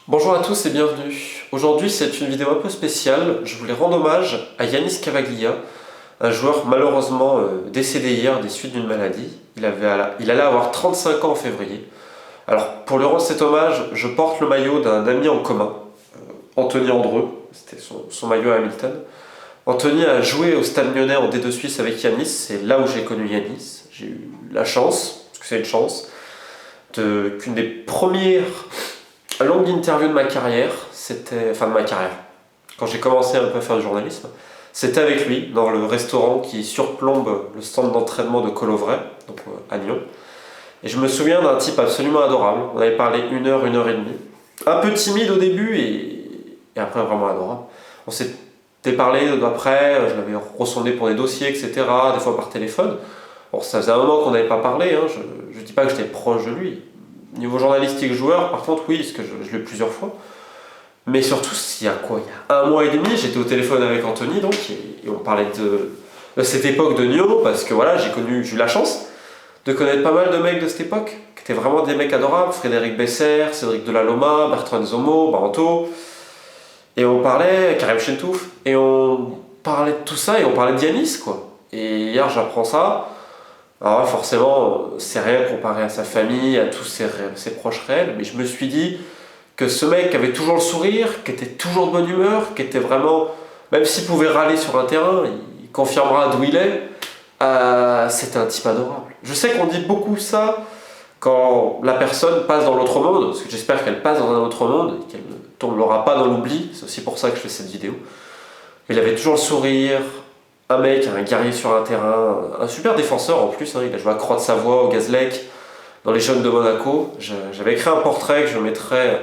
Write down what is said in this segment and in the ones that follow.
Bonjour à tous et bienvenue. Aujourd'hui c'est une vidéo un peu spéciale. Je voulais rendre hommage à Yanis Cavaglia, un joueur malheureusement décédé hier des suites d'une maladie. Il allait avoir 35 ans en février. Alors pour lui rendre cet hommage, je porte le maillot d'un ami en commun, Anthony Andreu, c'était son maillot à Hamilton. Anthony a joué au Stade Lyonnais en D2 Suisse avec Yanis, c'est là où j'ai connu Yanis. J'ai eu la chance, parce que c'est une chance, qu'une des premières longue interview de ma carrière, quand j'ai commencé un peu à faire du journalisme, c'était avec lui, dans le restaurant qui surplombe le centre d'entraînement de Colovray, donc à Lyon. Et je me souviens d'un type absolument adorable. On avait parlé une heure et demie. Un peu timide au début et après vraiment adorable. On s'était parlé après, je l'avais ressondé pour des dossiers, etc., des fois par téléphone. Bon, ça faisait un moment qu'on n'avait pas parlé, hein. Je dis pas que j'étais proche de lui. Niveau journalistique joueur, par contre, oui, parce que je l'ai eu plusieurs fois. Mais surtout, il y a un mois et demi, j'étais au téléphone avec Anthony, donc, et on parlait de cette époque de Nyon, parce que voilà, j'ai eu la chance de connaître pas mal de mecs de cette époque, qui étaient vraiment des mecs adorables. Frédéric Besser, Cédric Delaloma, Bertrand Zomo, Baranto. Et on parlait, Karim Chentouf, et on parlait de tout ça, et on parlait de Yanis, quoi. Et hier, j'apprends ça. Alors là, forcément, c'est rien comparé à sa famille, à tous ses proches réels, mais je me suis dit que ce mec avait toujours le sourire, qui était toujours de bonne humeur, qui était vraiment, même s'il pouvait râler sur un terrain, il confirmera d'où il est, c'était un type adorable. Je sais qu'on dit beaucoup ça quand la personne passe dans l'autre monde, parce que j'espère qu'elle passe dans un autre monde, et qu'elle ne tombera pas dans l'oubli, c'est aussi pour ça que je fais cette vidéo. Il avait toujours le sourire, un mec, un guerrier sur un terrain, un super défenseur en plus, hein. Il a joué à Croix-de-Savoie, au Gazlec, dans les Jeunes de Monaco. J'avais écrit un portrait que je mettrai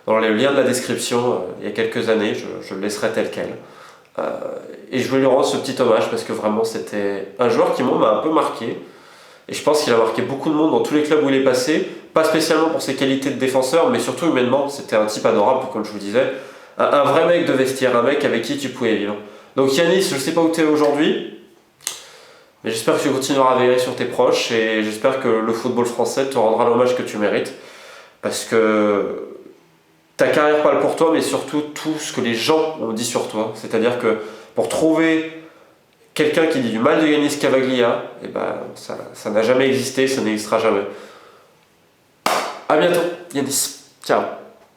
dans le lien de la description il y a quelques années, je le laisserai tel quel. Et je voulais lui rendre ce petit hommage parce que vraiment c'était un joueur qui m'a un peu marqué. Et je pense qu'il a marqué beaucoup de monde dans tous les clubs où il est passé, pas spécialement pour ses qualités de défenseur, mais surtout humainement, c'était un type adorable, comme je vous disais. Un vrai mec de vestiaire, un mec avec qui tu pouvais vivre. Donc Yanis, je ne sais pas où tu es aujourd'hui, mais j'espère que tu continueras à veiller sur tes proches et j'espère que le football français te rendra l'hommage que tu mérites, parce que ta carrière parle pour toi, mais surtout tout ce que les gens ont dit sur toi. C'est-à-dire que pour trouver quelqu'un qui dit du mal de Yanis Cavaglia, eh ben, ça n'a jamais existé, ça n'existera jamais. A bientôt, Yanis. Ciao.